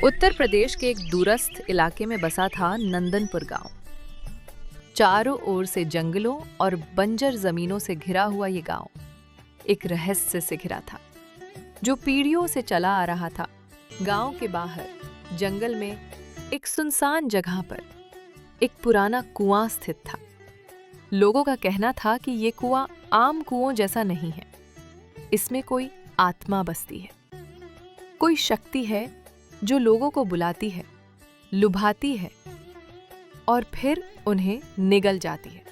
उत्तर प्रदेश के एक दूरस्थ इलाके में बसा था नंदनपुर गांव। चारों ओर से जंगलों और बंजर जमीनों से घिरा हुआ ये गांव एक रहस्य से घिरा था जो पीढ़ियों से चला आ रहा था। गांव के बाहर जंगल में एक सुनसान जगह पर एक पुराना कुआं स्थित था। लोगों का कहना था कि ये कुआं आम कुओं जैसा नहीं है, इसमें कोई आत्मा बसती है, कोई शक्ति है जो लोगों को बुलाती है, लुभाती है और फिर उन्हें निगल जाती है।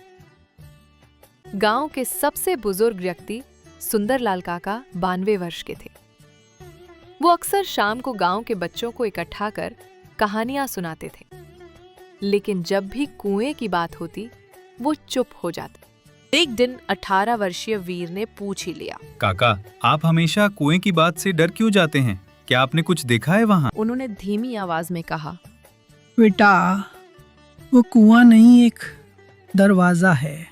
गांव के सबसे बुजुर्ग व्यक्ति सुंदरलाल काका 92 वर्ष के थे। वो अक्सर शाम को गांव के बच्चों को इकट्ठा कर कहानियां सुनाते थे, लेकिन जब भी कुएं की बात होती वो चुप हो जाते। एक दिन 18 वर्षीय वीर ने पूछ ही लिया, काका, आप हमेशा कुएं की बात से डर क्यों जाते हैं? क्या आपने कुछ देखा है वहाँ? उन्होंने धीमी आवाज में कहा, बेटा, वो कुआं नहीं, एक दरवाजा है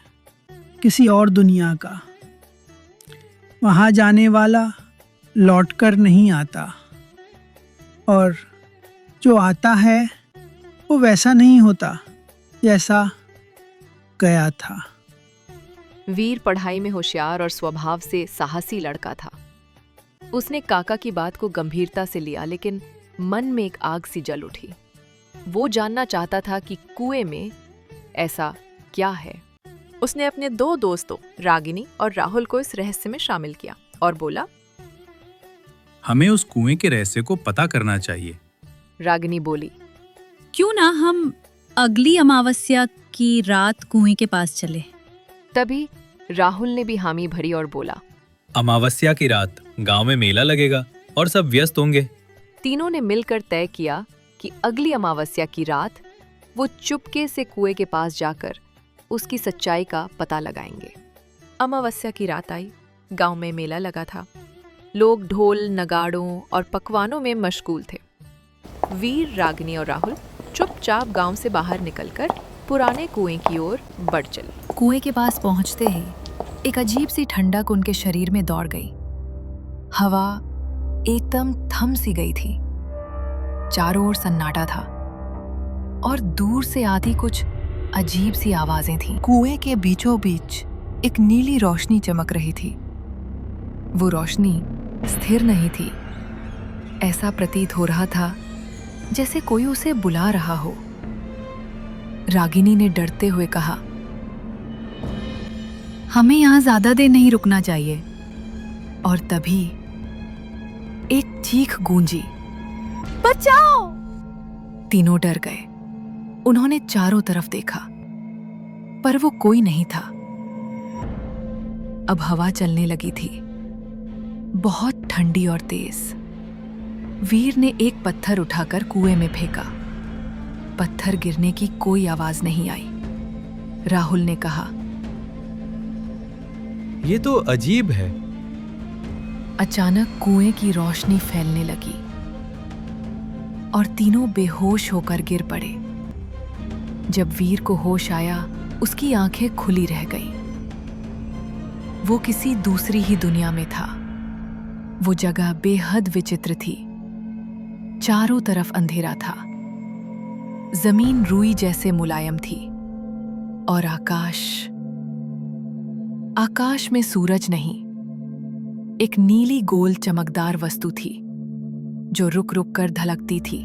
किसी और दुनिया का। वहां जाने वाला लौटकर नहीं आता, और जो आता है वो वैसा नहीं होता जैसा गया था। वीर पढ़ाई में होशियार और स्वभाव से साहसी लड़का था। उसने काका की बात को गंभीरता से लिया, लेकिन मन में एक आग सी जल उठी। वो जानना चाहता था कि कुएं में ऐसा क्या है। उसने अपने 2 दोस्तों रागिनी और राहुल को इस रहस्य में शामिल किया और बोला, हमें उस कुएं के रहस्य को पता करना चाहिए। रागिनी बोली, क्यों ना हम अगली अमावस्या की रात कुएं के पास चले। तभी राहुल ने भी हामी भरी और बोला, अमावस्या की रात गांव में मेला लगेगा और सब व्यस्त होंगे। तीनों ने मिलकर तय किया कि अगली अमावस्या की रात वो चुपके से कुएं के पास जाकर उसकी सच्चाई का पता लगाएंगे। अमावस्या की रात आई। गांव में मेला लगा था। लोग ढोल, नगाड़ों और पकवानों में मशगूल थे। वीर, रागिनी और राहुल चुपचाप गांव से बाहर निकलकर पुराने कुएं की ओर बढ़ चले। कुएं के पास पहुंचते ही एक अजीब सी ठंडक उनके शरीर में दौड़ गई। हवा एकदम थम सी गई थी। चारों ओर सन्नाटा था और दूर से आती कुछ अजीब सी आवाजें थीं। कुएं के बीचों बीच एक नीली रोशनी चमक रही थी। वो रोशनी स्थिर नहीं थी। ऐसा प्रतीत हो रहा था जैसे कोई उसे बुला रहा हो। रागिनी ने डरते हुए कहा, हमें यहाँ ज्यादा देर नहीं रुकना चाहिए। और तभी एक चीख गूंजी, बचाओ! तीनों डर गए। उन्होंने चारों तरफ देखा, पर वो कोई नहीं था। अब हवा चलने लगी थी, बहुत ठंडी और तेज। वीर ने एक पत्थर उठाकर कुएं में फेंका। पत्थर गिरने की कोई आवाज नहीं आई। राहुल ने कहा, ये तो अजीब है। अचानक कुएं की रोशनी फैलने लगी और तीनों बेहोश होकर गिर पड़े। जब वीर को होश आया, उसकी आंखें खुली रह गईं। वो किसी दूसरी ही दुनिया में था। वो जगह बेहद विचित्र थी। चारों तरफ अंधेरा था। जमीन रुई जैसे मुलायम थी और आकाश में सूरज नहीं, एक नीली गोल चमकदार वस्तु थी जो रुक रुक कर धड़कती थी,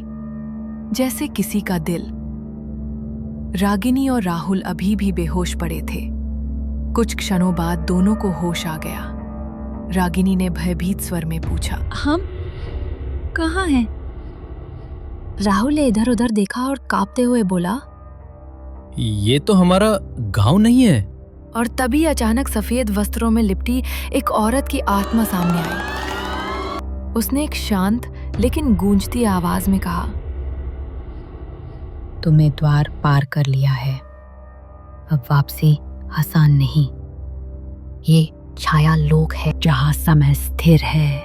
जैसे किसी का दिल। रागिनी और राहुल अभी भी बेहोश पड़े थे। कुछ क्षणों बाद दोनों को होश आ गया। रागिनी ने भयभीत स्वर में पूछा, हम कहाँ हैं? राहुल ने इधर उधर देखा और कांपते हुए बोला, ये तो हमारा गांव नहीं है। और तभी अचानक सफेद वस्त्रों में लिपटी एक औरत की आत्मा सामने आई। उसने एक शांत लेकिन गूंजती आवाज में कहा, तुम्हें द्वार पार कर लिया है, अब वापसी आसान नहीं। ये छाया लोक है जहां समय स्थिर है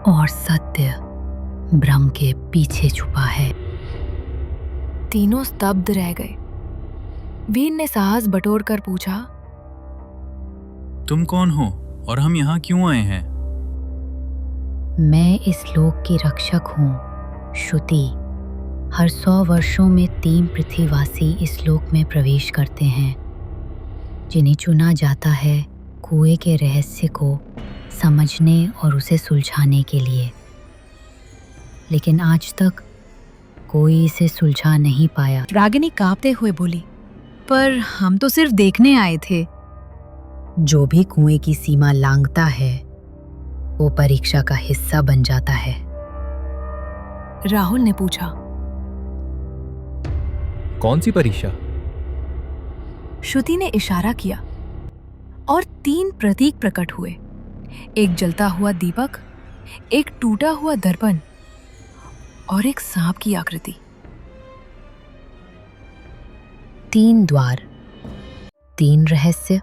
और सत्य भ्रम के पीछे छुपा है। तीनों स्तब्ध रह गए। वीर ने साहस बटोर कर पूछा, तुम कौन हो और हम यहाँ क्यों आए हैं? मैं इस लोक की रक्षक हूँ श्रुति, हर 100 वर्षों में 3 पृथ्वीवासी इस लोक में प्रवेश करते हैं, जिन्हें चुना जाता है कुएं के रहस्य को समझने और उसे सुलझाने के लिए। लेकिन आज तक कोई इसे सुलझा नहीं पाया। रागिनी कांपते हुए बोली, पर हम तो सिर्फ देखने आए थे। जो भी कुएं की सीमा लांघता है वो परीक्षा का हिस्सा बन जाता है। राहुल ने पूछा। कौन सी परीक्षा? श्रुति ने इशारा किया और 3 प्रतीक प्रकट हुए। एक जलता हुआ दीपक, एक टूटा हुआ दर्पण और एक सांप की आकृति। 3 द्वार, 3 रहस्य,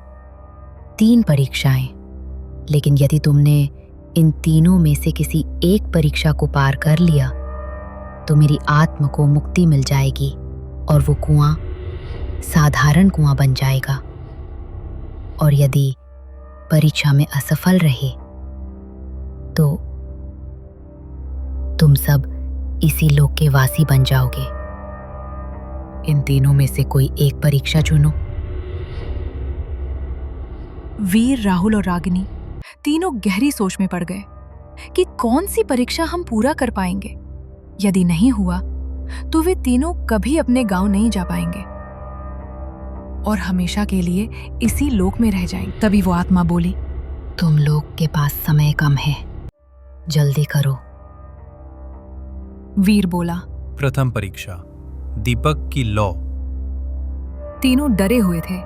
3 परीक्षाएं। लेकिन यदि तुमने इन तीनों में से किसी एक परीक्षा को पार कर लिया तो मेरी आत्मा को मुक्ति मिल जाएगी और वो कुआं साधारण कुआं बन जाएगा। और यदि परीक्षा में असफल रहे तो तुम सब इसी लोक के वासी बन जाओगे। इन तीनों में से कोई एक परीक्षा चुनो। वीर, राहुल और रागिनी तीनों गहरी सोच में पड़ गए कि कौन सी परीक्षा हम पूरा कर पाएंगे। यदि नहीं हुआ तो वे तीनों कभी अपने गांव नहीं जा पाएंगे और हमेशा के लिए इसी लोक में रह जाएंगे। तभी वो आत्मा बोली, तुम लोग के पास समय कम है, जल्दी करो। वीर बोला। प्रथम परीक्षा, दीपक की लौ। तीनों डरे हुए थे,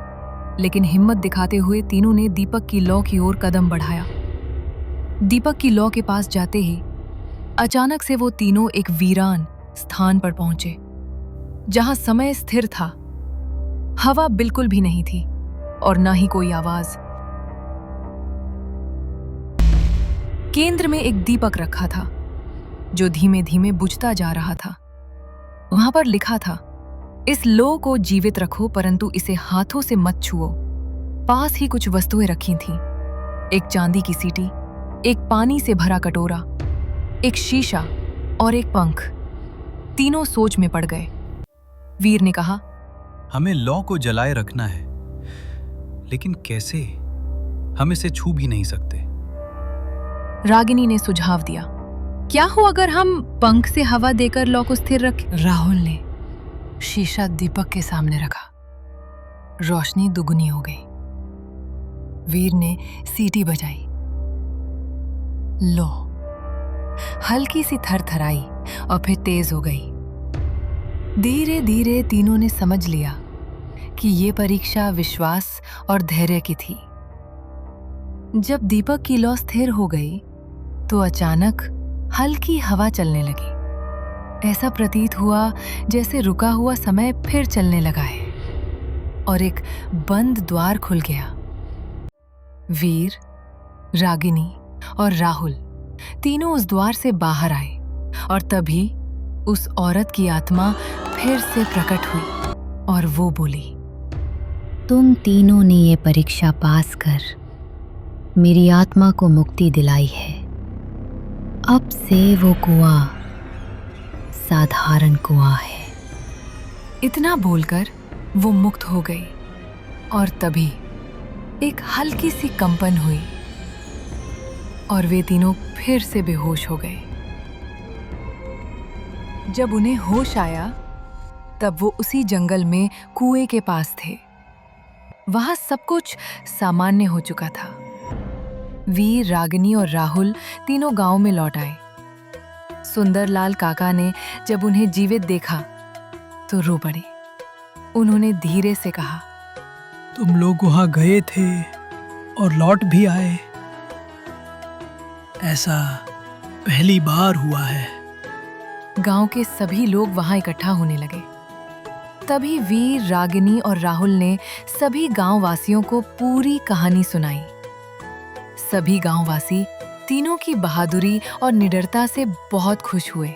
लेकिन हिम्मत दिखाते हुए तीनों ने दीपक की लौ की ओर कदम बढ़ाया। दीपक की लौ के पास जाते ही अचानक से वो तीनों एक वीरान स्थान पर पहुंचे, जहां समय स्थिर था। हवा बिल्कुल भी नहीं थी और ना ही कोई आवाज। केंद्र में एक दीपक रखा था जो धीमे धीमे बुझता जा रहा था। वहां पर लिखा था, इस लौ को जीवित रखो परंतु इसे हाथों से मत छुओ। पास ही कुछ वस्तुएं रखी थीं, एक चांदी की सीटी, एक पानी से भरा कटोरा, एक शीशा और एक पंख। तीनों सोच में पड़ गए। वीर ने कहा, हमें लौ को जलाए रखना है, लेकिन कैसे? हम इसे छू भी नहीं सकते। रागिनी ने सुझाव दिया, क्या हो अगर हम पंख से हवा देकर लौ को स्थिर रखें? राहुल ने शीशा दीपक के सामने रखा। रोशनी दुगनी हो गई। वीर ने सीटी बजाई। लो हल्की सी थरथराई और फिर तेज हो गई। धीरे धीरे तीनों ने समझ लिया कि ये परीक्षा विश्वास और धैर्य की थी। जब दीपक की लौ स्थिर हो गई तो अचानक हल्की हवा चलने लगी। ऐसा प्रतीत हुआ जैसे रुका हुआ समय फिर चलने लगा है और एक बंद द्वार खुल गया। वीर, रागिनी और राहुल तीनों उस द्वार से बाहर आए और तभी उस औरत की आत्मा फिर से प्रकट हुई और वो बोली, तुम तीनों ने ये परीक्षा पास कर मेरी आत्मा को मुक्ति दिलाई है। अब से वो कुआं साधारण कुआं है। इतना बोलकर वो मुक्त हो गई और तभी एक हल्की सी कंपन हुई और वे तीनों फिर से बेहोश हो गए। जब उन्हें होश आया तब वो उसी जंगल में कुएं के पास थे। वहां सब कुछ सामान्य हो चुका था। वीर, रागिनी और राहुल तीनों गांव में लौट आए। सुंदरलाल काका ने जब उन्हें जीवित देखा तो रो पड़े। उन्होंने धीरे से कहा, तुम लोग वहां गए थे और लौट भी आए। ऐसा पहली बार हुआ है। गांव के सभी लोग वहां इकट्ठा होने लगे। तभी वीर, रागिनी और राहुल ने सभी गांववासियों को पूरी कहानी सुनाई। सभी गांववासी तीनों की बहादुरी और निडरता से बहुत खुश हुए।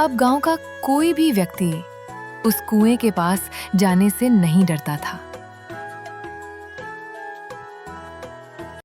अब गांव का कोई भी व्यक्ति उस कुएं के पास जाने से नहीं डरता था।